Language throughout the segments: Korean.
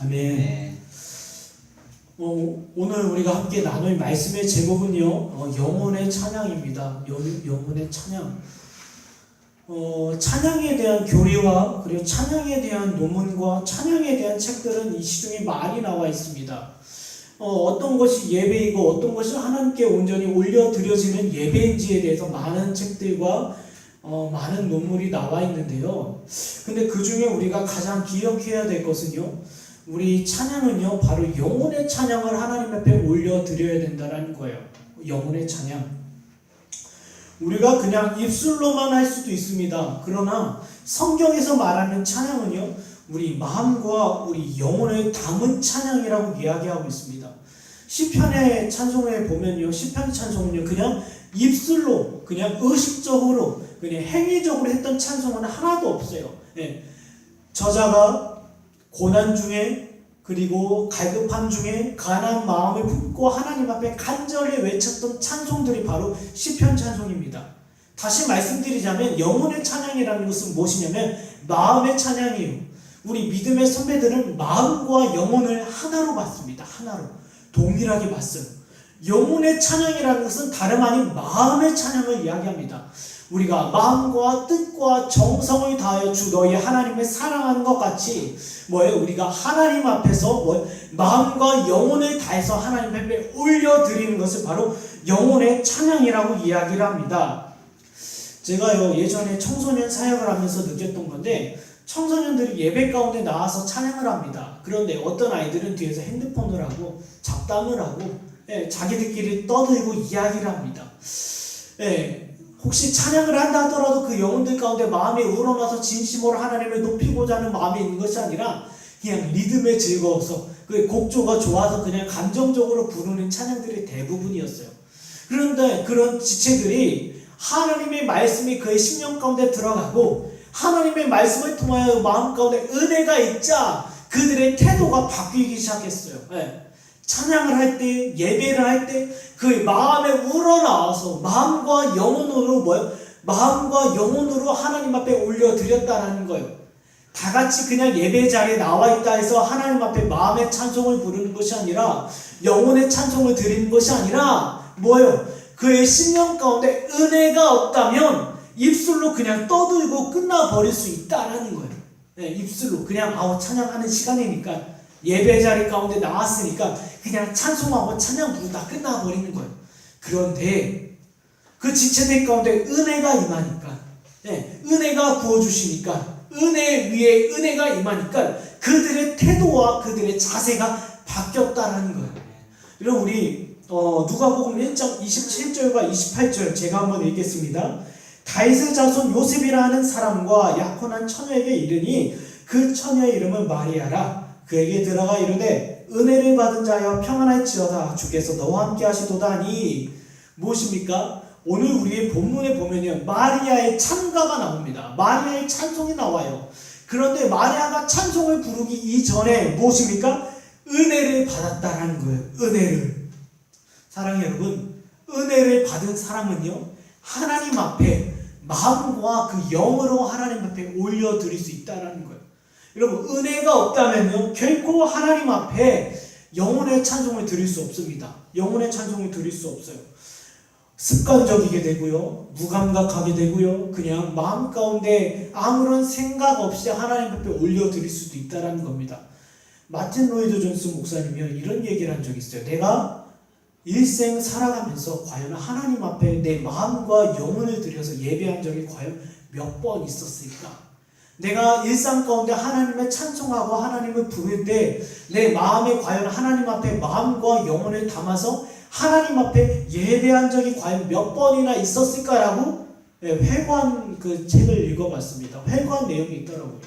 아멘. 네. 오늘 우리가 함께 나눌 말씀의 제목은요, 영혼의 찬양입니다. 영혼의 찬양. 찬양에 대한 교리와 그리고 찬양에 대한 논문과 찬양에 대한 책들은 이 시중에 많이 나와 있습니다. 어떤 것이 예배이고 어떤 것이 하나님께 온전히 올려드려지는 예배인지에 대해서 많은 책들과 많은 논문이 나와 있는데요. 근데 그 중에 우리가 가장 기억해야 될 것은요, 우리 찬양은요, 바로 영혼의 찬양을 하나님 앞에 올려드려야 된다는 거예요. 영혼의 찬양. 우리가 그냥 입술로만 할 수도 있습니다. 그러나 성경에서 말하는 찬양은요, 우리 마음과 우리 영혼을 담은 찬양이라고 이야기하고 있습니다. 시편의 찬송에 보면요, 시편 찬송은요, 그냥 입술로, 그냥 의식적으로, 그냥 행위적으로 했던 찬송은 하나도 없어요. 예. 저자가 고난 중에 그리고 갈급함 중에 가난한 마음을 품고 하나님 앞에 간절히 외쳤던 찬송들이 바로 시편 찬송입니다. 다시 말씀드리자면 영혼의 찬양이라는 것은 무엇이냐면 마음의 찬양이에요. 우리 믿음의 선배들은 마음과 영혼을 하나로 봤습니다. 하나로. 동일하게 봤어요. 영혼의 찬양이라는 것은 다름 아닌 마음의 찬양을 이야기합니다. 우리가 마음과 뜻과 정성을 다하여 주 너희 하나님을 사랑하는 것 같이 우리가 하나님 앞에서 마음과 영혼을 다해서 하나님 앞에 올려드리는 것을 바로 영혼의 찬양이라고 이야기를 합니다. 제가요, 예전에 청소년 사역을 하면서 느꼈던 건데, 청소년들이 예배 가운데 나와서 찬양을 합니다. 그런데 어떤 아이들은 뒤에서 핸드폰을 하고 잡담을 하고 자기들끼리 떠들고 이야기를 합니다. 혹시 찬양을 한다 하더라도 그 영혼들 가운데 마음이 우러나서 진심으로 하나님을 높이고자 하는 마음이 있는 것이 아니라 그냥 리듬에 즐거워서 그 곡조가 좋아서 그냥 감정적으로 부르는 찬양들이 대부분이었어요. 그런데 그런 지체들이 하나님의 말씀이 그의 심령 가운데 들어가고 하나님의 말씀을 통하여 마음 가운데 은혜가 있자 그들의 태도가 바뀌기 시작했어요. 찬양을 할 때, 예배를 할 때 그 마음에 우러나와서 마음과 영혼으로 하나님 앞에 올려드렸다는 거예요. 다 같이 그냥 예배 자리에 나와 있다 해서 하나님 앞에 마음의 찬송을 부르는 것이 아니라 영혼의 찬송을 드리는 것이 아니라 그의 심령 가운데 은혜가 없다면 입술로 그냥 떠들고 끝나버릴 수 있다라는 거예요. 입술로 그냥 찬양하는 시간이니까 예배 자리 가운데 나왔으니까 그냥 찬송하고 찬양 부르다 끝나버리는 거예요. 그런데 그 지체들 가운데 은혜가 임하니까, 은혜가 부어주시니까, 은혜 위에 은혜가 임하니까 그들의 태도와 그들의 자세가 바뀌었다는 거예요. 여러분, 우리 누가복음 1장 27절과 28절 제가 한번 읽겠습니다. 다윗의 자손 요셉이라는 사람과 약혼한 처녀에게 이르니 그 처녀의 이름은 마리아라. 그에게 들어가 이르되 은혜를 받은 자여 평안할지어다 주께서 너와 함께 하시도다 하니 무엇입니까? 오늘 우리의 본문에 보면요, 마리아의 찬가가 나옵니다. 마리아의 찬송이 나와요. 그런데 마리아가 찬송을 부르기 이전에 무엇입니까? 은혜를 받았다라는 거예요. 은혜를. 사랑해요, 여러분. 은혜를 받은 사람은요, 하나님 앞에 마음과 그 영으로 하나님 앞에 올려드릴 수 있다는 거예요. 여러분, 은혜가 없다면요, 결코 하나님 앞에 영혼의 찬송을 드릴 수 없습니다. 영혼의 찬송을 드릴 수 없어요. 습관적이게 되고요, 무감각하게 되고요, 그냥 마음 가운데 아무런 생각 없이 하나님 앞에 올려드릴 수도 있다는 겁니다. 마틴 로이드 존스 목사님이 이런 얘기를 한 적이 있어요. 내가 일생 살아가면서 과연 하나님 앞에 내 마음과 영혼을 들여서 예배한 적이 과연 몇 번 있었을까? 내가 일상 가운데 하나님을 찬송하고 하나님을 부를 때 내 마음에 과연 하나님 앞에 마음과 영혼을 담아서 하나님 앞에 예배한 적이 과연 몇 번이나 있었을까라고 회고한 그 책을 읽어봤습니다. 회고한 내용이 있더라고요.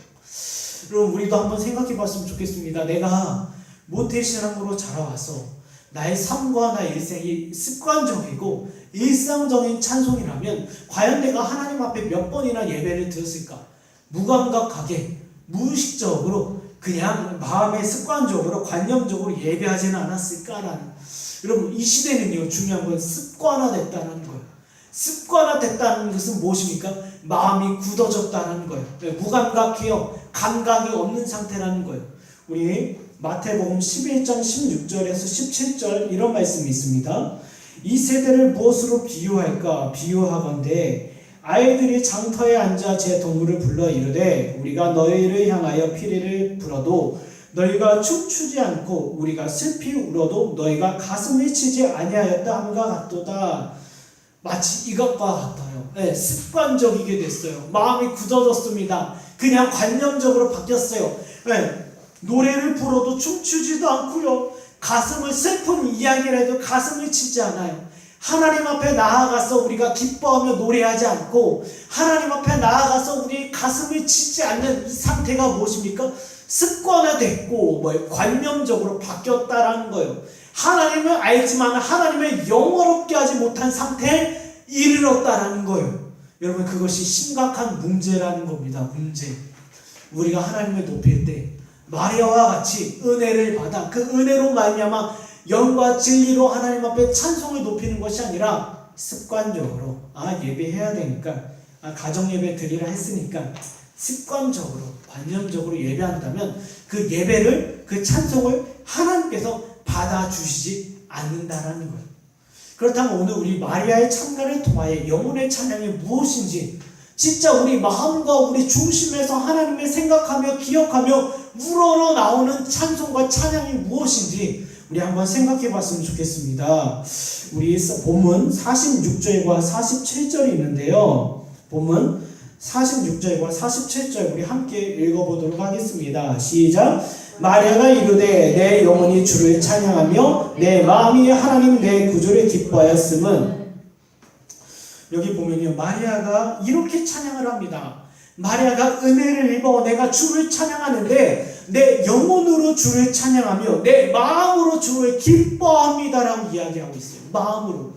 그럼 우리도 한번 생각해 봤으면 좋겠습니다. 내가 모태신앙으로 자라와서 나의 삶과 나의 일생이 습관적이고 일상적인 찬송이라면 과연 내가 하나님 앞에 몇 번이나 예배를 드렸을까? 무감각하게, 무의식적으로 그냥 마음의 습관적으로 관념적으로 예배하지는 않았을까라는. 여러분, 이 시대는요, 중요한 건 습관화됐다는 거예요. 습관화됐다는 것은 무엇입니까? 마음이 굳어졌다는 거예요. 무감각해요. 감각이 없는 상태라는 거예요. 우리 마태복음 11장 16절에서 17절 이런 말씀이 있습니다. 이 세대를 무엇으로 비유할까? 비유하건대 아이들이 장터에 앉아 제 동물을 불러 이르되 우리가 너희를 향하여 피리를 불어도 너희가 춤추지 않고 우리가 슬피 울어도 너희가 가슴을 치지 아니하였다 함과 같도다. 마치 이것과 같아요. 네, 습관적이게 됐어요. 마음이 굳어졌습니다. 그냥 관념적으로 바뀌었어요. 네, 노래를 불어도 춤추지도 않고요. 가슴을 슬픈 이야기를 해도 가슴을 치지 않아요. 하나님 앞에 나아가서 우리가 기뻐하며 노래하지 않고 하나님 앞에 나아가서 우리 가슴을 치지 않는 이 상태가 무엇입니까? 습관화됐고 관념적으로 바뀌었다라는 거예요. 하나님을 알지만 하나님을 영화롭게 하지 못한 상태에 이르렀다라는 거예요. 여러분 그것이 심각한 문제라는 겁니다. 문제. 우리가 하나님을 높일 때 마리아와 같이 은혜를 받아 그 은혜로 말미암아 영과 진리로 하나님 앞에 찬송을 높이는 것이 아니라 습관적으로 예배해야 되니까 가정 예배 드리라 했으니까 습관적으로 관념적으로 예배한다면 그 예배를 그 찬송을 하나님께서 받아주시지 않는다라는 거예요. 그렇다면 오늘 우리 마리아의 찬가를 통하여 영혼의 찬양이 무엇인지 진짜 우리 마음과 우리 중심에서 하나님을 생각하며 기억하며 우러러 나오는 찬송과 찬양이 무엇인지 우리 한번 생각해 봤으면 좋겠습니다. 우리 본문 46절과 47절이 있는데요. 본문 46절과 47절 우리 함께 읽어보도록 하겠습니다. 시작. 마리아가 이르되 내 영혼이 주를 찬양하며 내 마음이 하나님 내 구주를 기뻐하였음은 여기 보면요. 마리아가 이렇게 찬양을 합니다. 마리아가 은혜를 입어 내가 주를 찬양하는데 내 영혼으로 주를 찬양하며 내 마음으로 주를 기뻐합니다라고 이야기하고 있어요. 마음으로.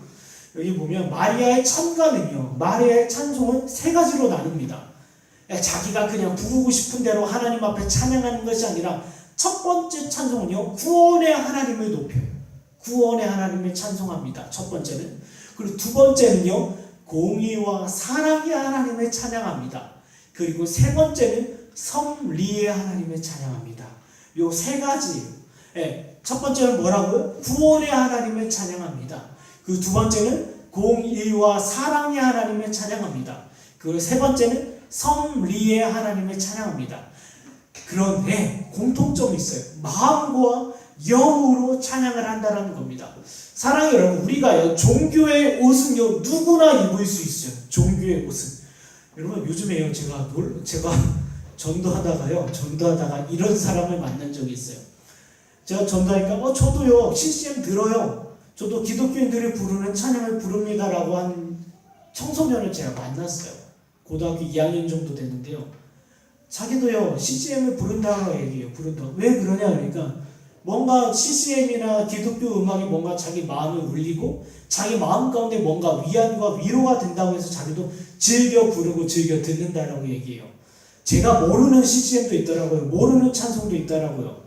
여기 보면 마리아의 찬가는요. 마리아의 찬송은 세 가지로 나눕니다. 자기가 그냥 부르고 싶은 대로 하나님 앞에 찬양하는 것이 아니라 첫 번째 찬송은요. 구원의 하나님을 높여요. 구원의 하나님을 찬송합니다. 첫 번째는. 그리고 두 번째는요. 공의와 사랑의 하나님을 찬양합니다. 그리고 세 번째는 섭리의 하나님을 찬양합니다. 요 세 가지예요. 첫 번째는 뭐라고요? 구원의 하나님을 찬양합니다. 그 두 번째는 공의와 사랑의 하나님을 찬양합니다. 그리고 세 번째는 섭리의 하나님을 찬양합니다. 그런데 공통점이 있어요. 마음과 영으로 찬양을 한다는 겁니다. 사랑하는 여러분, 우리가요 종교의 옷은요 누구나 입을 수 있어요. 종교의 옷은. 여러분 요즘에요 제가 전도하다가 이런 사람을 만난 적이 있어요. 제가 전도하니까 저도요 CCM 들어요. 저도 기독교인들이 부르는 찬양을 부릅니다라고 한 청소년을 제가 만났어요. 고등학교 2학년 정도 됐는데요. 자기도요 CCM을 부른다고 얘기해요. 부른다고. 왜 그러냐 그러니까 뭔가 CCM이나 기독교 음악이 뭔가 자기 마음을 울리고 자기 마음 가운데 뭔가 위안과 위로가 된다고 해서 자기도 즐겨 부르고 즐겨 듣는다라고 얘기해요. 제가 모르는 CCM도 있더라고요. 모르는 찬송도 있더라고요.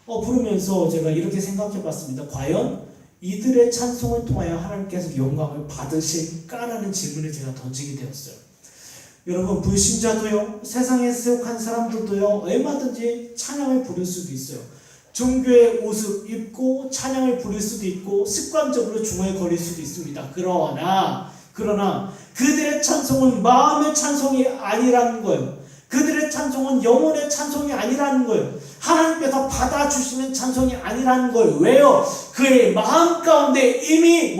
부르면서 제가 이렇게 생각해 봤습니다. 과연 이들의 찬송을 통하여 하나님께서 영광을 받으실까라는 질문을 제가 던지게 되었어요. 여러분 불신자도요 세상에 속한 사람들도요 얼마든지 찬양을 부를 수도 있어요. 종교의 옷을 입고 찬양을 부를 수도 있고 습관적으로 중얼거릴 수도 있습니다. 그러나 그들의 찬송은 마음의 찬송이 아니라는 거예요. 그들의 찬송은 영혼의 찬송이 아니라는 거예요. 하나님께서 받아주시는 찬송이 아니라는 거예요. 왜요? 그의 마음 가운데 이미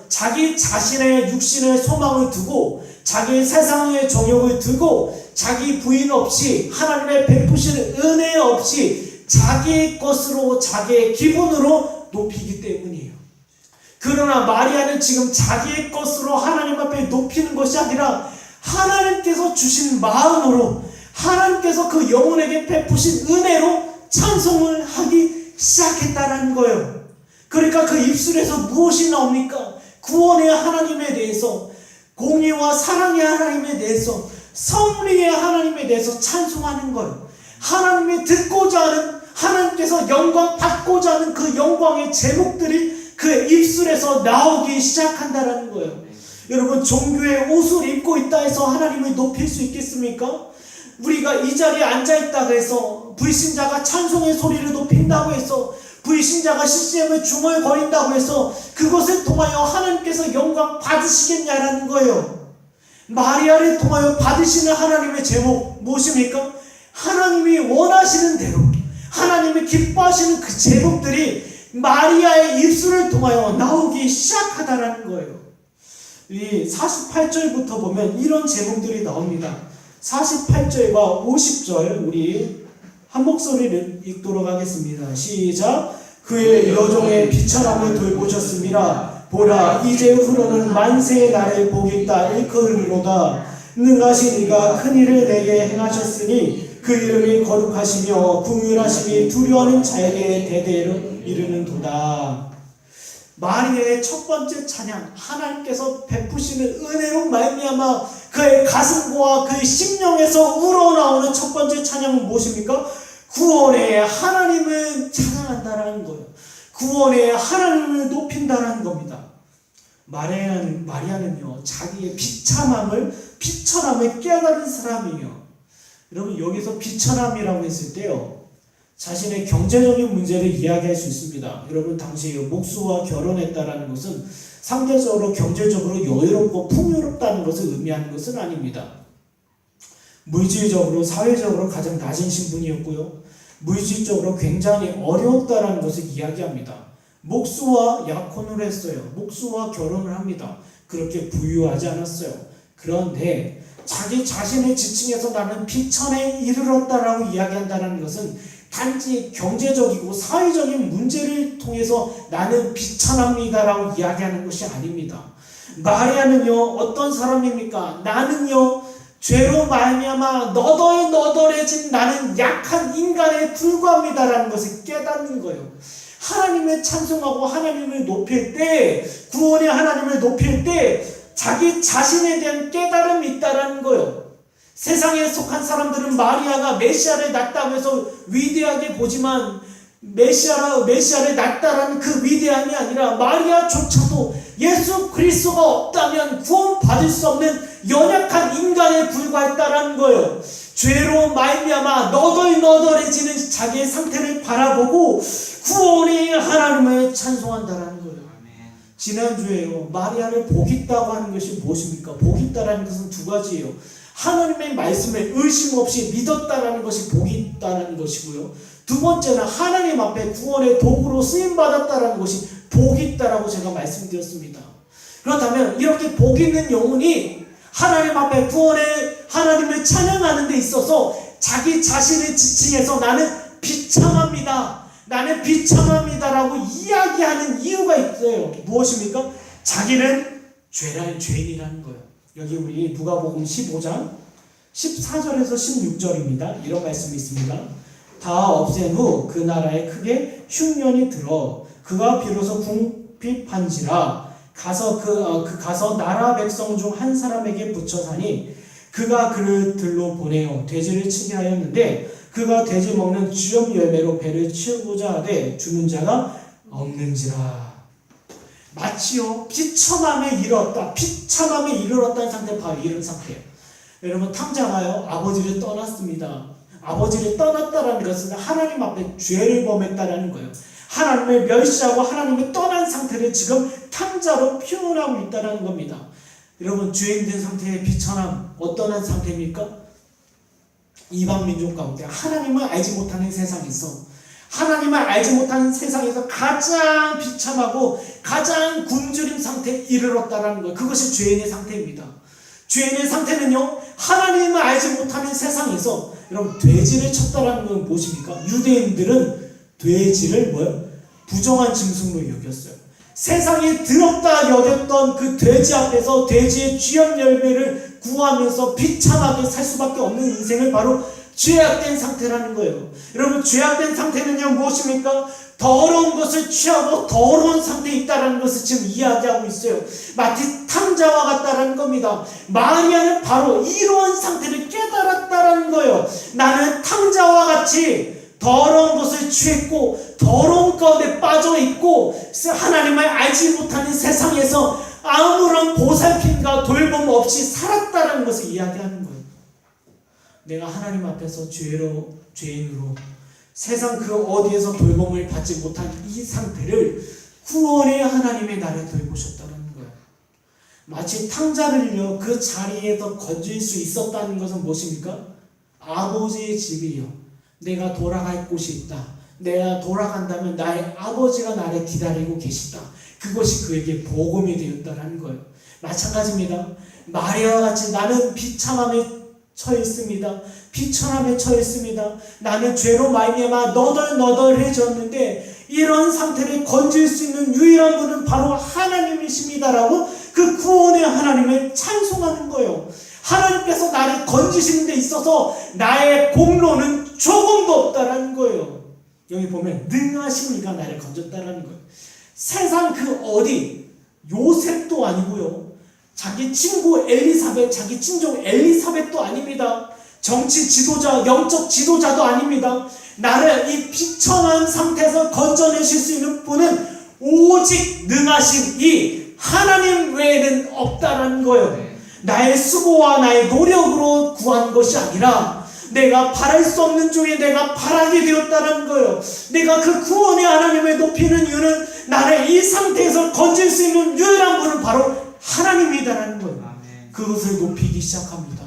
자기 자신의 육신의 소망을 두고 자기 세상의 정욕을 두고 자기 부인 없이 하나님의 베푸시는 은혜 없이 자기의 것으로 자기의 기분으로 높이기 때문이에요. 그러나 마리아는 지금 자기의 것으로 하나님 앞에 높이는 것이 아니라 하나님께서 주신 마음으로 하나님께서 그 영혼에게 베푸신 은혜로 찬송을 하기 시작했다는 거예요. 그러니까 그 입술에서 무엇이 나옵니까? 구원의 하나님에 대해서, 공의와 사랑의 하나님에 대해서, 섭리의 하나님에 대해서 찬송하는 거예요. 하나님이 듣고자 하는, 하나님께서 영광 받고자 하는 그 영광의 제목들이 그의 입술에서 나오기 시작한다는 거예요. 여러분 종교의 옷을 입고 있다 해서 하나님을 높일 수 있겠습니까? 우리가 이 자리에 앉아있다고 해서 불신자가 찬송의 소리를 높인다고 해서 불신자가 CCM을 중얼거린다고 해서 그것을 통하여 하나님께서 영광 받으시겠냐라는 거예요. 마리아를 통하여 받으시는 하나님의 제목 무엇입니까? 하나님이 원하시는 대로 하나님이 기뻐하시는 그 제목들이 마리아의 입술을 통하여 나오기 시작하다라는 거예요. 이 48절부터 보면 이런 제목들이 나옵니다. 48절과 50절 우리 한 목소리를 읽도록 하겠습니다. 시작. 그의 여종의 비천함을 돌보셨습니다. 보라 이제 후로는 만세의 날을 보겠다 일컬으리로다. 능하신 이가 큰 일을 내게 행하셨으니 그 이름이 거룩하시며 긍휼하심이 두려워하는 자에게 대대로 이르는도다. 마리아의 첫 번째 찬양, 하나님께서 베푸시는 은혜로 말미암아 그의 가슴과 그의 심령에서 우러나오는 첫 번째 찬양은 무엇입니까? 구원의 하나님을 찬양한다라는 거예요. 구원의 하나님을 높인다라는 겁니다. 마리아는요 자기의 비천함을 깨달은 사람이에요. 여러분 여기서 비천함이라고 했을 때요 자신의 경제적인 문제를 이야기할 수 있습니다. 여러분 당시 목수와 결혼했다라는 것은 상대적으로 경제적으로 여유롭고 풍요롭다는 것을 의미하는 것은 아닙니다. 물질적으로 사회적으로 가장 낮은 신분이었고요. 물질적으로 굉장히 어려웠다라는 것을 이야기합니다. 목수와 약혼을 했어요. 목수와 결혼을 합니다. 그렇게 부유하지 않았어요. 그런데 자기 자신의 지층에서 나는 비천에 이르렀다라고 이야기한다는 것은 단지 경제적이고 사회적인 문제를 통해서 나는 비천합니다라고 이야기하는 것이 아닙니다. 마리아는요 어떤 사람입니까? 나는요 죄로 말미암아 너덜너덜해진 나는 약한 인간에 불과합니다라는 것을 깨닫는 거예요. 하나님을 찬송하고 하나님을 높일 때 구원의 하나님을 높일 때 자기 자신에 대한 깨달음이 있다라는 거예요. 세상에 속한 사람들은 마리아가 메시아를 낳았다고 해서 위대하게 보지만 메시아를 낳았다라는 그 위대함이 아니라 마리아조차도 예수 그리스도가 없다면 구원받을 수 없는 연약한 인간에 불과했다라는 거예요. 죄로 말미암아 너덜너덜해지는 자기의 상태를 바라보고 구원의 하나님을 찬송한다라는 거예요. 지난주에요 마리아를 복있다고 하는 것이 무엇입니까? 복있다라는 것은 두 가지예요. 하나님의 말씀을 의심 없이 믿었다라는 것이 복있다라는 것이고요. 두 번째는 하나님 앞에 구원의 도구로 쓰임받았다라는 것이 복있다라고 제가 말씀드렸습니다. 그렇다면 이렇게 복있는 영혼이 하나님 앞에 구원의 하나님을 찬양하는 데 있어서 자기 자신의 지층에서 나는 비참합니다. 나는 비참합니다라고 이야기하는 이유가 있어요. 무엇입니까? 자기는 죄인이라는 거예요. 여기 우리 누가복음 15장 14절에서 16절입니다. 이런 말씀이 있습니다. 다 없앤 후 그 나라에 크게 흉년이 들어 그가 비로소 궁핍한지라 가서 나라 백성 중 한 사람에게 붙여 사니 그가 그를 들로 보내어 돼지를 치게 하였는데 그가 돼지 먹는 쥐염 열매로 배를 채우고자 하되 주는 자가 없는지라. 마치요 비참함에 이르렀다는 상태 바로 이런 상태예요. 여러분 탕자가요 아버지를 떠났습니다. 아버지를 떠났다라는 것은 하나님 앞에 죄를 범했다라는 거예요. 하나님을 멸시하고 하나님을 떠난 상태를 지금 탕자로 표현하고 있다는 겁니다. 여러분 죄인된 상태의 비천함 어떠한 상태입니까? 이방 민족 가운데 하나님을 알지 못하는 세상에서 하나님을 알지 못하는 세상에서 가장 비참하고 가장 굶주린 상태에 이르렀다는 거예요. 그것이 죄인의 상태입니다. 죄인의 상태는요 하나님을 알지 못하는 세상에서 여러분 돼지를 쳤다라는 건 무엇입니까? 유대인들은 돼지를 부정한 짐승으로 여겼어요. 세상에 더럽다 여겼던 그 돼지 앞에서 돼지의 쥐염 열매를 구하면서 비참하게 살 수밖에 없는 인생을 바로 죄악된 상태라는 거예요. 여러분 죄악된 상태는요 무엇입니까? 더러운 것을 취하고 더러운 상태에 있다는 것을 지금 이야기하고 있어요. 마치 탕자와 같다라는 겁니다. 마리아는 바로 이러한 상태를 깨달았다라는 거예요. 나는 탕자와 같이 더러운 것을 취했고 더러운 가운데 빠져있고 하나님을 알지 못하는 세상에서 아무런 보살핌과 돌봄 없이 살았다는 것을 이야기하는 거예요. 내가 하나님 앞에서 죄인으로 세상 그 어디에서 돌봄을 받지 못한 이 상태를 구원의 하나님의 나를 돌보셨다는 거예요. 마치 탕자를요 그 자리에서 건질 수 있었다는 것은 무엇입니까? 아버지의 집이요. 내가 돌아갈 곳이 있다. 내가 돌아간다면 나의 아버지가 나를 기다리고 계시다. 그것이 그에게 복음이 되었다는 거예요. 마찬가지입니다. 마리아와 같이 나는 비참함에 처해 있습니다. 비천함에 처해 있습니다. 나는 죄로 말미암아 너덜너덜해졌는데 이런 상태를 건질 수 있는 유일한 분은 바로 하나님이십니다라고 그 구원의 하나님을 찬송하는 거예요. 하나님께서 나를 건지시는 데 있어서 나의 공로는 조금도 없다라는 거예요. 여기 보면 능하신 이가 나를 건졌다라는 거예요. 세상 그 어디 요셉도 아니고요. 자기 친구 엘리사벳, 자기 친족 엘리사벳도 아닙니다. 정치 지도자, 영적 지도자도 아닙니다. 나를 이 비천한 상태에서 건져내실 수 있는 분은 오직 능하신 이 하나님 외에는 없다는 거예요. 나의 수고와 나의 노력으로 구한 것이 아니라 내가 바랄 수 없는 중에 내가 바라게 되었다는 거예요. 내가 그 구원의 하나님을 높이는 이유는 나를 이 상태에서 건질 수 있는 유일한 분은 바로 하나님이다라는 거예요. 아멘. 그것을 높이기 시작합니다.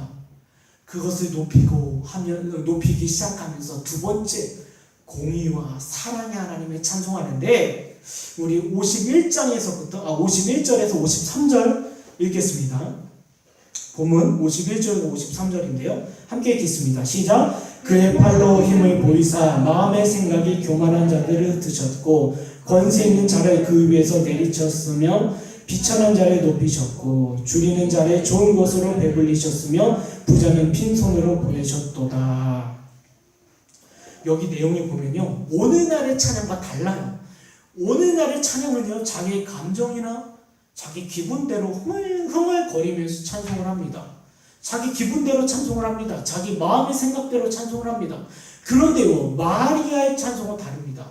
그것을 높이기 시작하면서 두 번째 공의와 사랑의 하나님을 찬송하는데 우리 51절에서 53절 읽겠습니다. 본문 51절에서 53절인데요. 함께 읽겠습니다. 시작. 그의 팔로 힘을 보이사 마음의 생각이 교만한 자들을 드셨고 권세 있는 자를 그 위에서 내리쳤으며 비천한 자를 높이셨고 줄이는 자를 좋은 것으로 배불리셨으며 부자는 빈손으로 보내셨도다. 여기 내용을 보면요, 오늘날의 찬양과 달라요. 오늘날의 찬양은요 자기의 감정이나 자기 기분대로 흥얼거리면서 찬송을 합니다. 자기 기분대로 찬송을 합니다. 자기 마음의 생각대로 찬송을 합니다. 그런데요 마리아의 찬송은 다릅니다.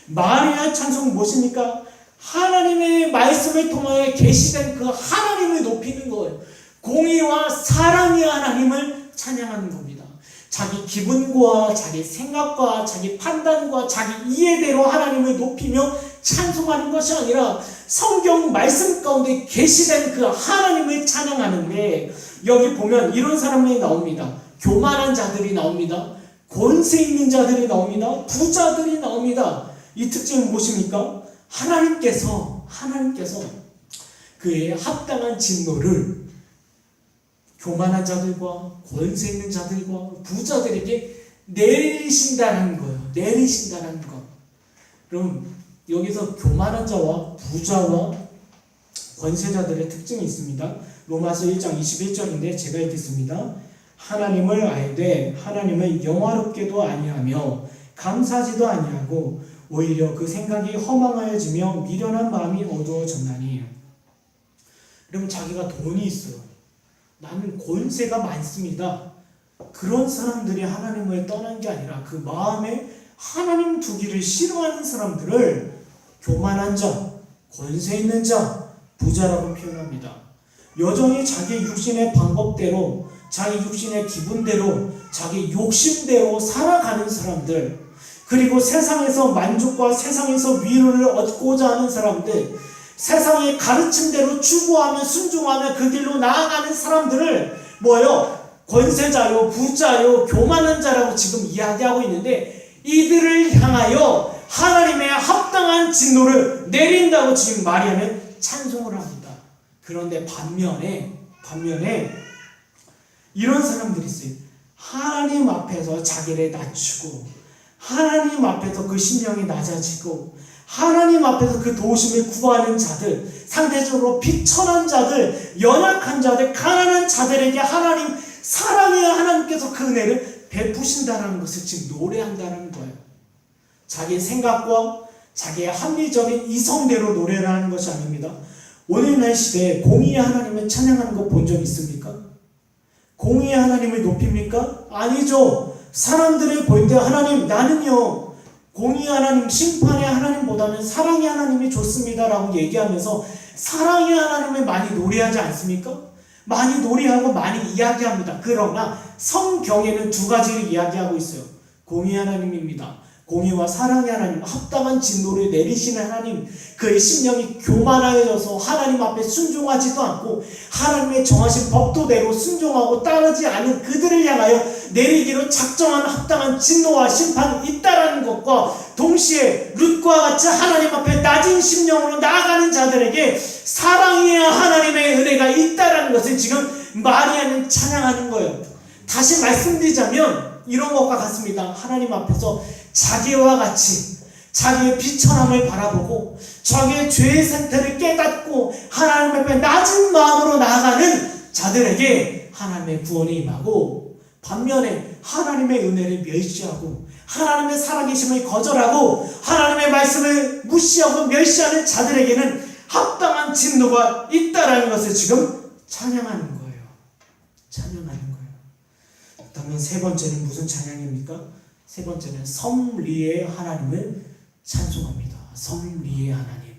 마리아의 찬송은 무엇입니까? 하나님의 말씀을 통하여 계시된 그 하나님을 높이는 거예요. 공의와 사랑의 하나님을 찬양하는 겁니다. 자기 기분과 자기 생각과 자기 판단과 자기 이해대로 하나님을 높이며 찬송하는 것이 아니라 성경 말씀 가운데 계시된 그 하나님을 찬양하는데 여기 보면 이런 사람이 나옵니다. 교만한 자들이 나옵니다. 권세 있는 자들이 나옵니다. 부자들이 나옵니다. 이 특징은 무엇입니까? 하나님께서 그의 합당한 진노를 교만한 자들과 권세 있는 자들과 부자들에게 내리신다는 거예요. 내리신다는 것. 그럼 여기서 교만한 자와 부자와 권세자들의 특징이 있습니다. 로마서 1장 21절인데 제가 읽겠습니다. 하나님을 알되 하나님을 영화롭게도 아니하며 감사하지도 아니하고 오히려 그 생각이 허망하여지며 미련한 마음이 어두워졌나니. 그럼 자기가 돈이 있어요. 나는 권세가 많습니다. 그런 사람들이 하나님을 떠난 게 아니라 그 마음에 하나님 두기를 싫어하는 사람들을 교만한 자, 권세 있는 자, 부자라고 표현합니다. 여전히 자기 육신의 방법대로, 자기 육신의 기분대로, 자기 욕심대로 살아가는 사람들, 그리고 세상에서 만족과 세상에서 위로를 얻고자 하는 사람들, 세상의 가르침대로 추구하며 순종하며 그 길로 나아가는 사람들을 권세자요, 부자요, 교만한 자라고 지금 이야기하고 있는데 이들을 향하여 하나님의 합당한 진노를 내린다고 지금 마리아는 찬송을 합니다. 그런데 반면에 이런 사람들이 있어요. 하나님 앞에서 자기를 낮추고 하나님 앞에서 그 심령이 낮아지고 하나님 앞에서 그 도우심을 구하는 자들, 상대적으로 비천한 자들, 연약한 자들, 가난한 자들에게 하나님, 사랑의 하나님께서 그 은혜를 베푸신다는 것을 지금 노래한다는 거예요. 자기의 생각과 자기의 합리적인 이성대로 노래를 하는 것이 아닙니다. 오늘날 시대에 공의의 하나님을 찬양하는 거 본 적 있습니까? 공의의 하나님을 높입니까? 아니죠. 사람들을 볼 때 하나님, 나는요 공의의 하나님, 심판의 하나님보다는 사랑의 하나님이 좋습니다라고 얘기하면서 사랑의 하나님을 많이 노래하지 않습니까? 많이 놀이하고 많이 이야기합니다. 그러나 성경에는 두 가지를 이야기하고 있어요. 공의 하나님입니다. 공의와 사랑의 하나님, 합당한 진노를 내리시는 하나님, 그의 심령이 교만하여져서 하나님 앞에 순종하지도 않고 하나님의 정하신 법도대로 순종하고 따르지 않은 그들을 향하여 내리기로 작정한 합당한 진노와 심판이 있다라는 것과 동시에 룻과 같이 하나님 앞에 낮은 심령으로 나아가는 자들에게 사랑의 하나님의 은혜가 있다라는 것을 지금 마리아는 찬양하는 거예요. 다시 말씀드리자면 이런 것과 같습니다. 하나님 앞에서 자기와 같이 자기의 비천함을 바라보고 자기의 죄의 상태를 깨닫고 하나님 앞에 낮은 마음으로 나아가는 자들에게 하나님의 구원이 임하고, 반면에 하나님의 은혜를 멸시하고 하나님의 살아계심을 거절하고 하나님의 말씀을 무시하고 멸시하는 자들에게는 합당한 진노가 있다라는 것을 지금 찬양하는 거예요. 찬양하는 거예요. 그렇다면 세 번째는 무슨 찬양입니까? 세 번째는 섭리의 하나님을 찬송합니다. 섭리의 하나님.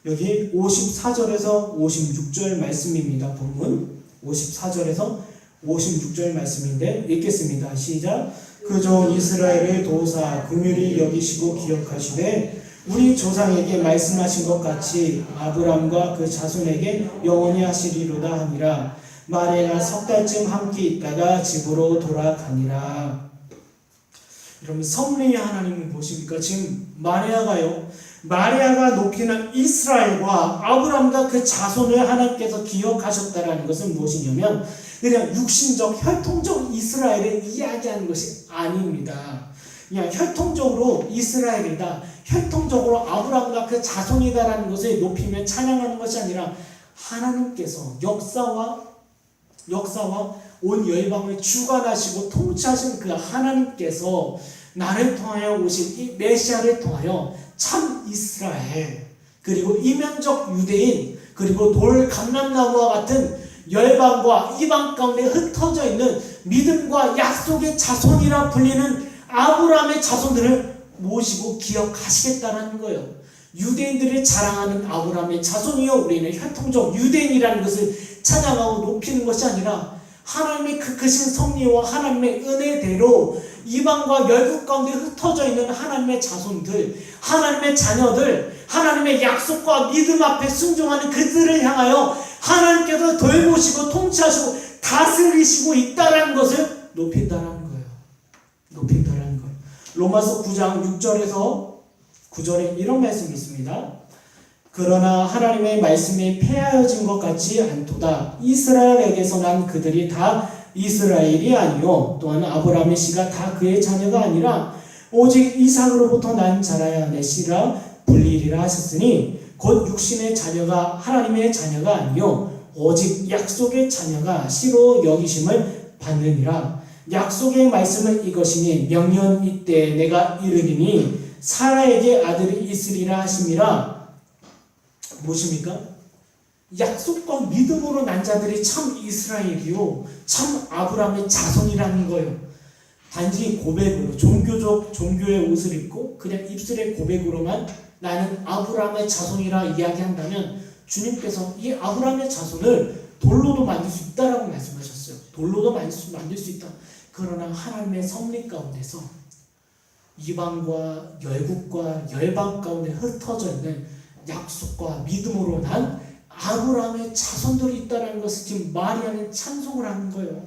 여기 54절에서 56절 말씀입니다. 본문 54절에서 56절 말씀인데 읽겠습니다. 시작. 그 종 이스라엘을 도우사 긍휼히 여기시고 기억하시되 우리 조상에게 말씀하신 것 같이 아브람과 그 자손에게 영원히 하시리로다 하니라. 마리아가 석 달쯤 함께 있다가 집으로 돌아가니라. 여러분, 섭리의 하나님은 무엇입니까? 지금 마리아가 높이는 이스라엘과 아브람과 그 자손을 하나님께서 기억하셨다라는 것은 무엇이냐면 그냥 육신적 혈통적 이스라엘을 이야기하는 것이 아닙니다. 그냥 혈통적으로 이스라엘이다, 혈통적으로 아브람과 그 자손이다라는 것을 높이며 찬양하는 것이 아니라 하나님께서 역사와 온 열방을 주관하시고 통치하신 그 하나님께서 나를 통하여 오신 이 메시아를 통하여 참 이스라엘, 그리고 이면적 유대인, 그리고 돌 감람나무와 같은 열방과 이방 가운데 흩어져 있는 믿음과 약속의 자손이라 불리는 아브라함의 자손들을 모시고 기억하시겠다는 거예요. 유대인들이 자랑하는 아브라함의 자손이요, 우리는 혈통적 유대인이라는 것을 찬양하고 높이는 것이 아니라 하나님의 그 크신 섭리와 하나님의 은혜대로 이방과 열국 가운데 흩어져 있는 하나님의 자손들, 하나님의 자녀들, 하나님의 약속과 믿음 앞에 순종하는 그들을 향하여 하나님께서 돌보시고 통치하시고 다스리시고 있다는 것을 높인다는 거예요. 높인다는 거예요. 로마서 9장 6절에서 9절에 이런 말씀이 있습니다. 그러나 하나님의 말씀이 폐하여진 것 같지 않도다. 이스라엘에게서 난 그들이 다 이스라엘이 아니요 또한 아브라함의 씨가 다 그의 자녀가 아니라 오직 이삭으로부터 난 자라야 내 씨라 불리리라 하셨으니 곧 육신의 자녀가 하나님의 자녀가 아니요 오직 약속의 자녀가 씨로 여기심을 받느니라. 약속의 말씀은 이것이니 명년 이때 내가 이르리니 사라에게 아들이 있으리라 하심이라. 무엇입니까? 약속과 믿음으로 난 자들이 참 이스라엘이요 참 아브라함의 자손이라는 거예요. 단지 고백으로 종교의 옷을 입고 그냥 입술의 고백으로만 나는 아브라함의 자손이라 이야기한다면 주님께서 이 아브라함의 자손을 돌로도 만들 수 있다라고 말씀하셨어요. 돌로도 만들 수 있다. 그러나 하나님의 섭리 가운데서 이방과 열국과 열방 가운데 흩어져 있는 약속과 믿음으로 난 아브라함의 자손들이 있다는 것을 지금 마리아는 찬송을 하는 거예요.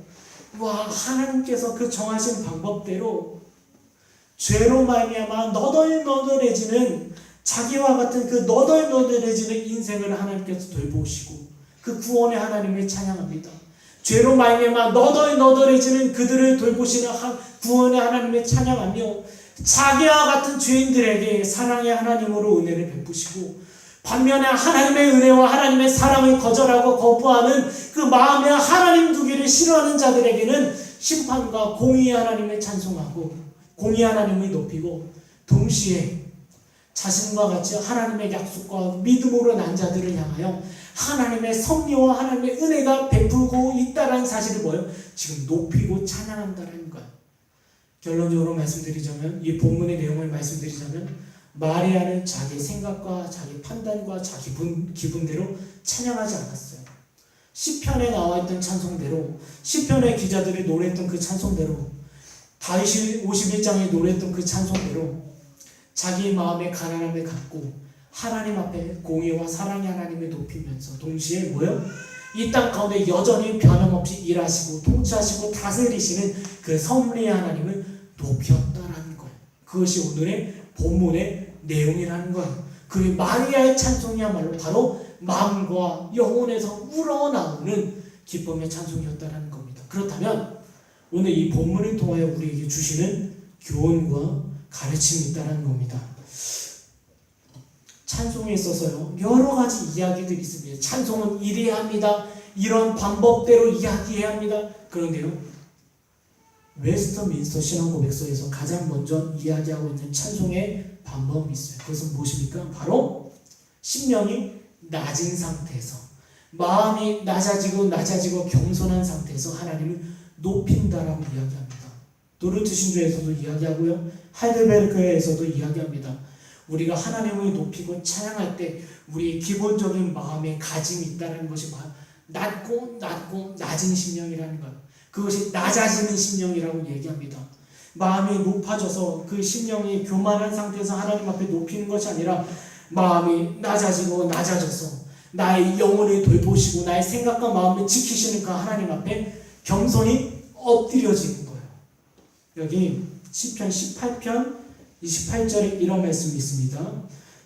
와, 하나님께서 그 정하신 방법대로 죄로 말미암아 너덜너덜해지는 자기와 같은 그 너덜너덜해지는 인생을 하나님께서 돌보시고 그 구원의 하나님을 찬양합니다. 죄로 말미암아 너덜너덜해지는 그들을 돌보시는 구원의 하나님을 찬양하며 자기와 같은 죄인들에게 사랑의 하나님으로 은혜를 베푸시고 반면에 하나님의 은혜와 하나님의 사랑을 거절하고 거부하는 그 마음에 하나님 두기를 싫어하는 자들에게는 심판과 공의의 하나님을 찬송하고 공의의 하나님을 높이고 동시에 자신과 같이 하나님의 약속과 믿음으로 난 자들을 향하여 하나님의 섭리와 하나님의 은혜가 베풀고 있다는 사실을 뭐예요? 지금 높이고 찬양한다는 거예요. 결론적으로 말씀드리자면, 이 본문의 내용을 말씀드리자면 마리아는 자기 생각과 자기 판단과 자기 기분대로 찬양하지 않았어요. 시편에 나와 있던 찬송대로, 시편의 기자들이 노래했던 그 찬송대로, 다윗이 51장에 노래했던 그 찬송대로 자기 마음의 가난함을 갖고 하나님 앞에 공의와 사랑의 하나님을 높이면서 동시에 뭐요? 이 땅 가운데 여전히 변함없이 일하시고 통치하시고 다스리시는 그 섭리의 하나님을 높였다라는 거예요. 그것이 오늘의 본문의 내용이라는 거예요. 그 마리아의 찬송이야말로 바로 마음과 영혼에서 우러나오는 기쁨의 찬송이었다라는 겁니다. 그렇다면 오늘 이 본문을 통하여 우리에게 주시는 교훈과 가르침이 있다는 겁니다. 찬송에 있어서요, 여러 가지 이야기들이 있습니다. 찬송은 이래야 합니다. 이런 방법대로 이야기해야 합니다. 그런데요, 웨스트민스터 신앙고백서에서 가장 먼저 이야기하고 있는 찬송의 방법이 있어요. 그것은 무엇입니까? 바로 심령이 낮은 상태에서, 마음이 낮아지고 겸손한 상태에서 하나님을 높인다라고 이야기합니다. 도르트 신조에서도 이야기하고요, 하이델베르크에서도 이야기합니다. 우리가 하나님을 높이고 찬양할 때 우리의 기본적인 마음의 가짐이 있다는 것이 낮고 낮은 심령이라는 것, 그것이 낮아지는 심령이라고 얘기합니다. 마음이 높아져서 그 심령이 교만한 상태에서 하나님 앞에 높이는 것이 아니라 마음이 낮아져서 나의 영혼을 돌보시고 나의 생각과 마음을 지키시는 그 하나님 앞에 겸손히 엎드려지는 거예요. 여기 시편 18편 28절에 이런 말씀이 있습니다.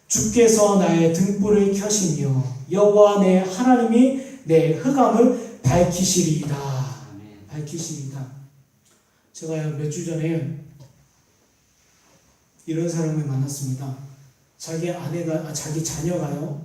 주께서 나의 등불을 켜시며 여호와 내 하나님이 내 흑암을 밝히시리이다. 밝히시리이다. 제가 몇 주 전에 이런 사람을 만났습니다. 자기 자녀가요,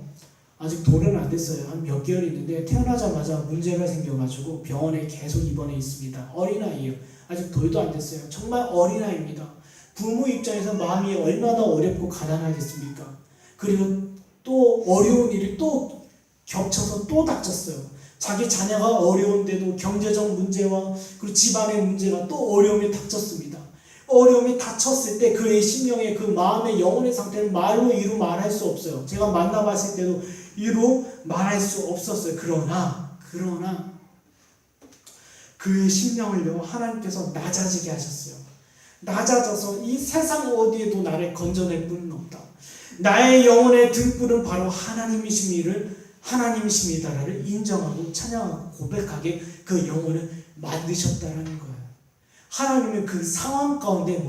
아직 돌은 안 됐어요. 한 몇 개월 있는데 태어나자마자 문제가 생겨가지고 병원에 계속 입원해 있습니다. 어린아이예요. 아직 돌도 안 됐어요. 정말 어린아이입니다. 부모 입장에서 마음이 얼마나 어렵고 가난하겠습니까? 그리고 또 어려운 일이 또 겹쳐서 또 닥쳤어요. 자기 자녀가 어려운데도 경제적 문제와 그리고 집안의 문제가 또 어려움이 닥쳤습니다. 어려움이 닥쳤을 때 그의 심령의 그 마음의 영혼의 상태는 말로 이루 말할 수 없어요. 제가 만나봤을 때도 이루 말할 수 없었어요. 그러나 그의 심령을요, 하나님께서 낮아지게 하셨어요. 낮아져서 이 세상 어디에도 나를 건져낼 뿐은 없다. 나의 영혼의 등불은 바로 하나님이십니다를 인정하고 찬양하고 고백하게 그 영혼을 만드셨다는 거예요. 하나님은 그 상황 가운데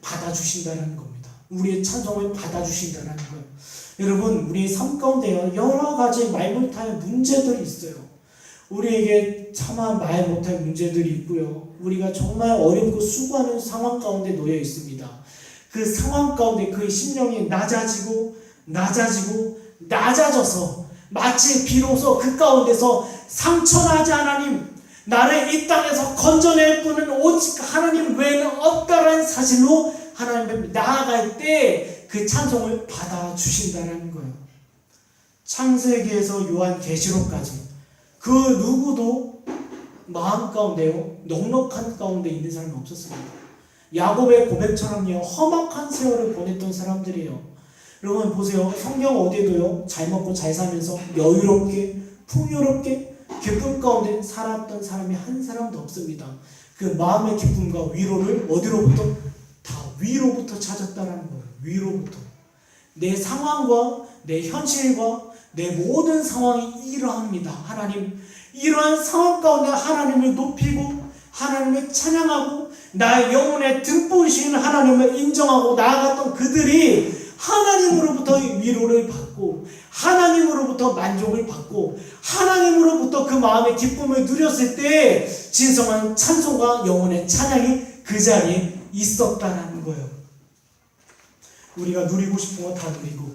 받아주신다는 겁니다. 우리의 찬송을 받아주신다는 거예요. 여러분, 우리의 삶 가운데 여러 가지 말 못할 문제들이 있어요. 우리에게 차마 말 못할 문제들이 있고요. 우리가 정말 어렵고 수고하는 상황 가운데 놓여 있습니다. 그 상황 가운데 그의 심령이 낮아져서 마치 비로소 그 가운데서 상처나지 하나님, 나를 이 땅에서 건져낼 분은 오직 하나님 외에는 없다라는 사실로 하나님 앞에 나아갈 때 그 찬송을 받아주신다는 거예요. 창세기에서 요한계시록까지 그 누구도 마음 가운데요, 넉넉한 가운데 있는 사람이 없었습니다. 야곱의 고백처럼요, 험악한 세월을 보냈던 사람들이에요. 여러분 보세요. 성경 어디에도요, 잘 먹고 잘 살면서 여유롭게 풍요롭게 기쁨 가운데 살았던 사람이 한 사람도 없습니다. 그 마음의 기쁨과 위로를 어디로부터? 다 위로부터 찾았다라는 거예요. 위로부터. 내 상황과 내 현실과 내 모든 상황이 이러합니다. 하나님, 이러한 상황 가운데 하나님을 높이고 하나님을 찬양하고 나의 영혼의 등불이신 하나님을 인정하고 나아갔던 그들이 하나님으로부터 위로를 받고 하나님으로부터 만족을 받고 하나님으로부터 그 마음의 기쁨을 누렸을 때 진정한 찬송과 영혼의 찬양이 그 자리에 있었다라는 거예요. 우리가 누리고 싶은 거 다 누리고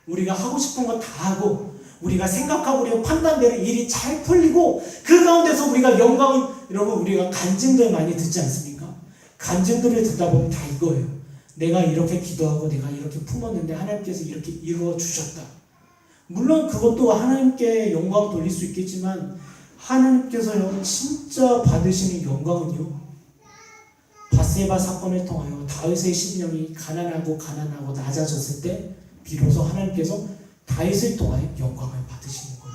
우리가 하고 싶은 거 다 하고 우리가 생각하고 우리가 판단대로 일이 잘 풀리고 그 가운데서 우리가 영광을, 여러분 우리가 간증들 많이 듣지 않습니까? 간증들을 듣다 보면 다 이거예요. 내가 이렇게 기도하고 내가 이렇게 품었는데 하나님께서 이렇게 이루어 주셨다. 물론 그것도 하나님께 영광 돌릴 수 있겠지만 하나님께서요 진짜 받으시는 영광은요, 바세바 사건을 통하여 다윗의 심령이 가난하고 낮아졌을 때 비로소 하나님께서 다윗을 통하여 영광을 받으시는 거예요.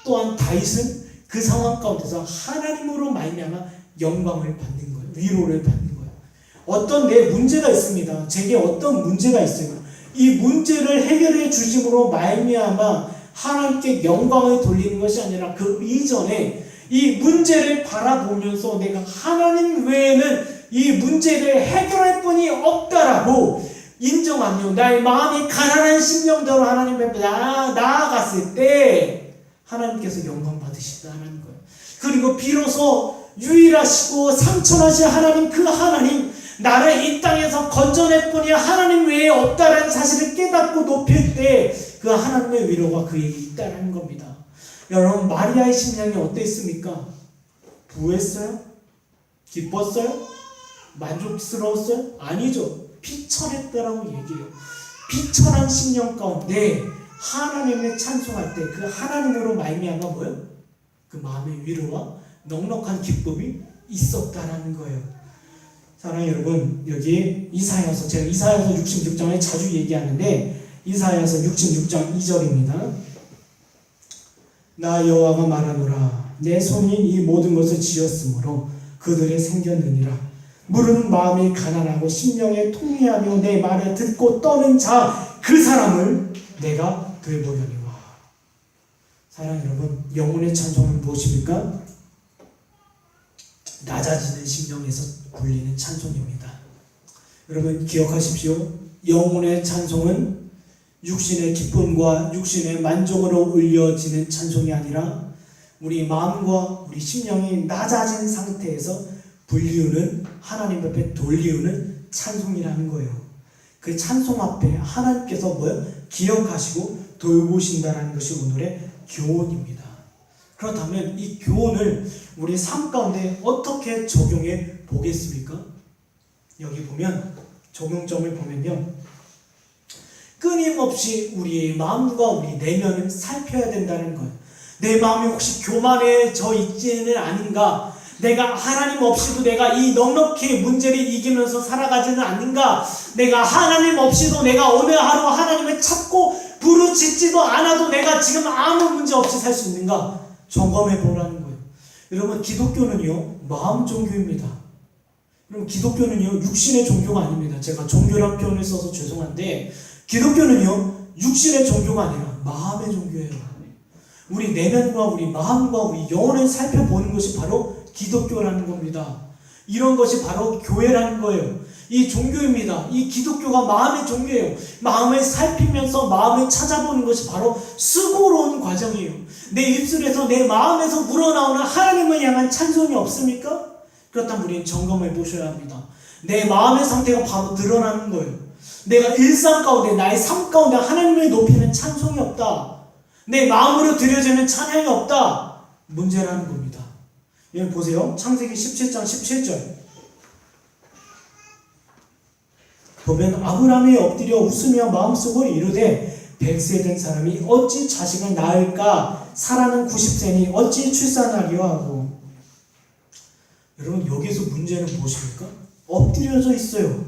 또한 다윗은 그 상황 가운데서 하나님으로 말미암아 영광을 받는 거예요. 위로를 받는 거예요. 어떤 내 문제가 있습니다. 제게 어떤 문제가 있어요. 이 문제를 해결해 주심으로 말미암아 하나님께 영광을 돌리는 것이 아니라 그 이전에 이 문제를 바라보면서 내가 하나님 외에는 이 문제를 해결할 분이 없다라고 인정하며 나의 마음이 가난한 심령대로 하나님 앞에 나아갔을 때 하나님께서 영광 받으신다는 거예요. 그리고 비로소 유일하시고 상천하신 하나님, 그 하나님, 나를 이 땅에서 건져낼 분이 하나님 외에 없다는 사실을 깨닫고 높일 때 그 하나님의 위로가 그에게 있다는 겁니다. 여러분, 마리아의 심령이 어땠습니까? 부했어요? 기뻤어요? 만족스러웠어요? 아니죠. 비천했다라고 얘기해요. 비천한 심령 가운데 하나님을 찬송할 때 그 하나님으로 말미암아 뭐예요? 그 마음의 위로와 넉넉한 기쁨이 있었다라는 거예요. 사랑하는 여러분, 여기 이사야서, 제가 이사야서 66장에 자주 얘기하는데 이사야서 66장 2절입니다. 나 여호와가 말하노라. 내 손이 이 모든 것을 지었으므로 그들이 생겼느니라. 무릇 마음이 가난하고 심령에 통회하며 내 말을 듣고 떠는 자, 그 사람을 내가 되보려니와. 사랑하는 여러분, 영혼의 찬송은 무엇입니까? 낮아지는 심령에서 굴리는 찬송입니다. 여러분 기억하십시오. 영혼의 찬송은 육신의 기쁨과 육신의 만족으로 울려지는 찬송이 아니라 우리 마음과 우리 심령이 낮아진 상태에서 불리우는, 하나님 앞에 돌리우는 찬송이라는 거예요. 그 찬송 앞에 하나님께서 뭐요? 기억하시고 돌보신다라는 것이 오늘의 교훈입니다. 그렇다면 이 교훈을 우리 삶 가운데 어떻게 적용해 보겠습니까? 여기 보면 적용점을 보면요, 끊임없이 우리의 마음과 우리 내면을 살펴야 된다는 거예요. 내 마음이 혹시 교만해져 있지는 않은가? 내가 하나님 없이도 내가 이 넉넉히 문제를 이기면서 살아가지는 않는가? 내가 하나님 없이도 내가 어느 하루 하나님을 찾고 부르짖지도 않아도 내가 지금 아무 문제 없이 살 수 있는가? 점검해 보라는 거예요. 여러분, 기독교는요 마음 종교입니다. 여러분, 기독교는요 육신의 종교가 아닙니다. 제가 종교란 표현을 써서 죄송한데 기독교는요 육신의 종교가 아니라 마음의 종교예요. 우리 내면과 우리 마음과 우리 영혼을 살펴보는 것이 바로 기독교라는 겁니다. 이런 것이 바로 교회라는 거예요. 이 종교입니다. 이 기독교가 마음의 종교예요. 마음을 살피면서 마음을 찾아보는 것이 바로 수고로운 과정이에요. 내 입술에서 내 마음에서 우러나오는 하나님을 향한 찬송이 없습니까? 그렇다면 우리는 점검해 보셔야 합니다. 내 마음의 상태가 바로 드러나는 거예요. 내가 일상 가운데 나의 삶 가운데 하나님을 높이는 찬송이 없다. 내 마음으로 드려지는 찬양이 없다. 문제라는 겁니다. 여기 보세요. 창세기 17장 17절 보면 아브라함이 엎드려 웃으며 마음속으로 이르되 100세 된 사람이 어찌 자식을 낳을까? 사라는 90세니 어찌 출산하리요 하고. 여러분, 여기서 문제는 무엇입니까? 엎드려져 있어요.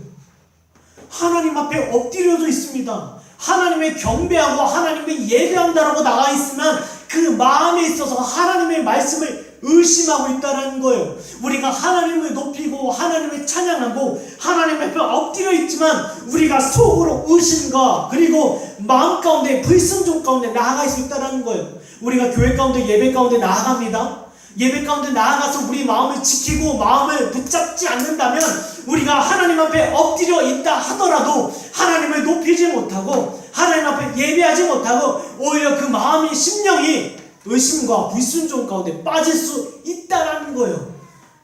하나님 앞에 엎드려져 있습니다. 하나님의 경배하고 하나님의 예배한다라고 나와 있으면 그 마음에 있어서 하나님의 말씀을 의심하고 있다는 거예요. 우리가 하나님을 높이고 하나님을 찬양하고 하나님 앞에 엎드려 있지만 우리가 속으로 의심과 그리고 마음 가운데 불순종 가운데 나아가 있다는 거예요. 우리가 교회 가운데 예배 가운데 나아갑니다. 예배 가운데 나아가서 우리 마음을 지키고 마음을 붙잡지 않는다면 우리가 하나님 앞에 엎드려 있다 하더라도 하나님을 높이지 못하고 하나님 앞에 예배하지 못하고 오히려 그 마음이 심령이 의심과 불순종 가운데 빠질 수 있다는 거예요.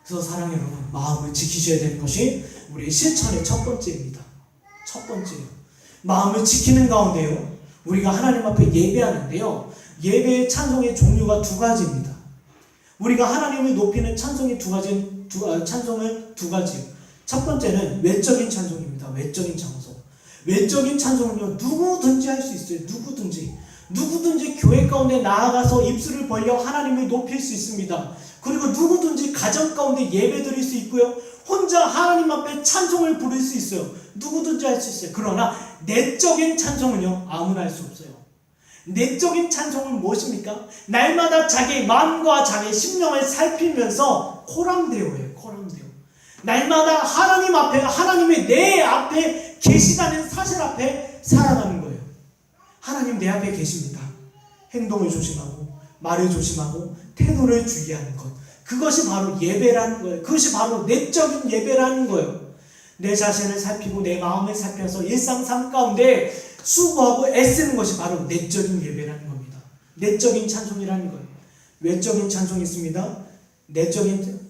그래서 사랑하는 여러분, 마음을 지키셔야 되는 것이 우리의 실천의 첫 번째입니다. 첫 번째요. 마음을 지키는 가운데요, 우리가 하나님 앞에 예배하는데요, 예배의 찬송의 종류가 두 가지입니다. 우리가 하나님을 높이는 찬송이 찬송은 두 가지요. 첫 번째는 외적인 찬송입니다. 외적인 찬송. 외적인 찬송은요, 누구든지 할 수 있어요. 누구든지 교회 가운데 나아가서 입술을 벌려 하나님을 높일 수 있습니다. 그리고 누구든지 가정 가운데 예배 드릴 수 있고요, 혼자 하나님 앞에 찬송을 부를 수 있어요. 누구든지 할 수 있어요. 그러나 내적인 찬송은요, 아무나 할 수 없어요. 내적인 찬송은 무엇입니까? 날마다 자기 마음과 자기 심령을 살피면서 코람데오예요. 코람데오. 날마다 하나님 앞에, 하나님이 내 앞에 계시다는 사실 앞에 살아가는 거예요. 하나님 내 앞에 계십니다. 행동을 조심하고 말을 조심하고 태도를 주의하는 것, 그것이 바로 예배라는 거예요. 그것이 바로 내적인 예배라는 거예요. 내 자신을 살피고 내 마음을 살펴서 일상 삶 가운데 수고하고 애쓰는 것이 바로 내적인 예배라는 겁니다. 내적인 찬송이라는 거예요. 외적인 찬송이 있습니다.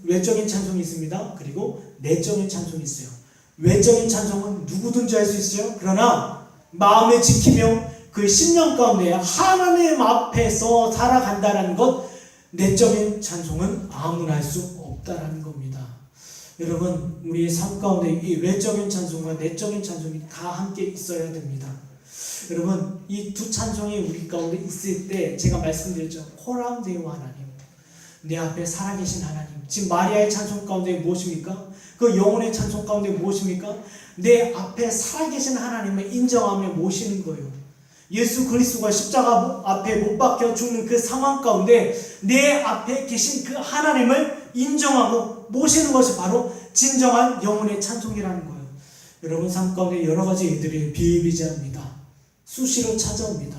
외적인 찬송이 있습니다. 그리고 내적인 찬송이 있어요. 외적인 찬송은 누구든지 할 수 있어요. 그러나 마음을 지키며 그 심령 가운데 하나님 앞에서 살아간다는 것, 내적인 찬송은 아무나 할 수 없다라는 겁니다. 여러분, 우리의 삶 가운데 이 외적인 찬송과 내적인 찬송이 다 함께 있어야 됩니다. 여러분, 이 두 찬송이 우리 가운데 있을 때 제가 말씀드렸죠. 코람데오 하나님, 내 앞에 살아계신 하나님. 지금 마리아의 찬송 가운데 무엇입니까? 그 영혼의 찬송 가운데 무엇입니까? 내 앞에 살아계신 하나님을 인정하며 모시는 거예요. 예수 그리스도가 십자가 앞에 못 박혀 죽는 그 상황 가운데 내 앞에 계신 그 하나님을 인정하고 모시는 것이 바로 진정한 영혼의 찬송이라는 거예요. 여러분 삶 가운데 여러 가지 일들이 비일비재합니다. 수시로 찾아옵니다.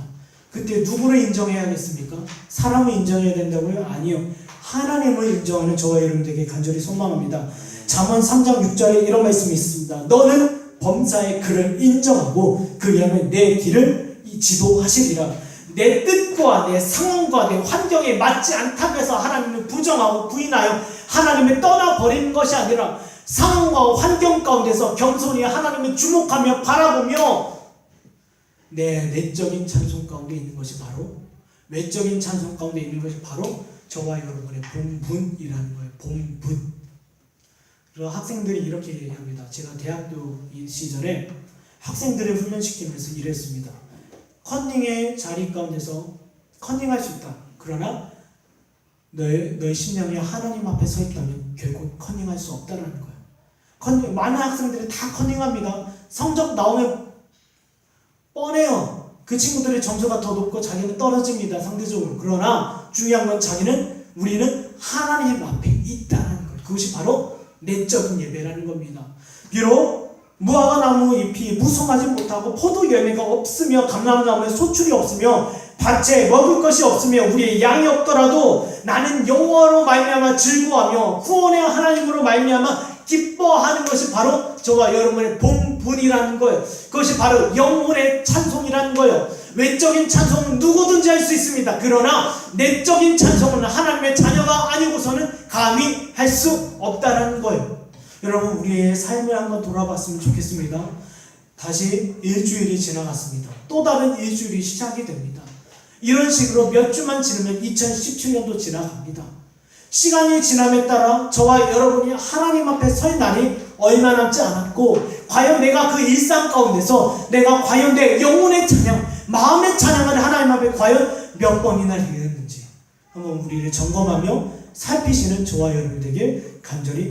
그때 누구를 인정해야겠습니까? 사람을 인정해야 된다고요? 아니요. 하나님을 인정하는 저와 여러분들에게 간절히 소망합니다. 잠언 3장 6절에 이런 말씀이 있습니다. 너는 범사의 그를 인정하고 그리하면 내 길을 지도하시리라. 내 뜻과 내 상황과 내 환경에 맞지 않다고 해서 하나님을 부정하고 부인하여 하나님을 떠나버리는 것이 아니라 상황과 환경 가운데서 겸손히 하나님을 주목하며 바라보며 내 내적인 찬송 가운데 있는 것이 바로, 외적인 찬송 가운데 있는 것이 바로 저와 여러분의 본분이라는 거예요. 본분. 그래서 학생들이 이렇게 얘기합니다. 제가 대학교 시절에 학생들을 훈련시키면서 이랬습니다. 컨닝의 자리 가운데서 컨닝할 수 있다. 그러나 너의 심령이 하나님 앞에 서 있다면 결국 컨닝할 수 없다라는 거예요. 많은 학생들이 다 컨닝합니다. 성적 나오면 뻔해요. 그 친구들의 점수가 더 높고 자기는 떨어집니다. 상대적으로. 그러나 중요한 건 우리는 하나님 앞에 있다는 거예요. 그것이 바로 내적인 예배라는 겁니다. 비록 무화과나무 잎이 무성하지 못하고 포도 열매가 없으며 감람나무에 소출이 없으며 밭에 먹을 것이 없으며 우리의 양이 없더라도 나는 여호와로 말미암아 즐거워하며 구원의 하나님으로 말미암아 기뻐하는 것이 바로 저와 여러분의 본분이라는 거예요. 그것이 바로 영혼의 찬송이라는 거예요. 외적인 찬송은 누구든지 할 수 있습니다. 그러나 내적인 찬송은 하나님의 자녀가 아니고서는 감히 할 수 없다는 거예요. 여러분, 우리의 삶을 한번 돌아봤으면 좋겠습니다. 다시 일주일이 지나갔습니다. 또 다른 일주일이 시작이 됩니다. 이런 식으로 몇 주만 지나면 2017년도 지나갑니다. 시간이 지남에 따라 저와 여러분이 하나님 앞에 설 날이 얼마 남지 않았고, 과연 내가 그 일상 가운데서 내가 과연 내 영혼의 찬양, 마음의 찬양을 하나님 앞에 과연 몇 번이나 드렸는지 한번 우리를 점검하며 살피시는 저와 여러분에게 간절히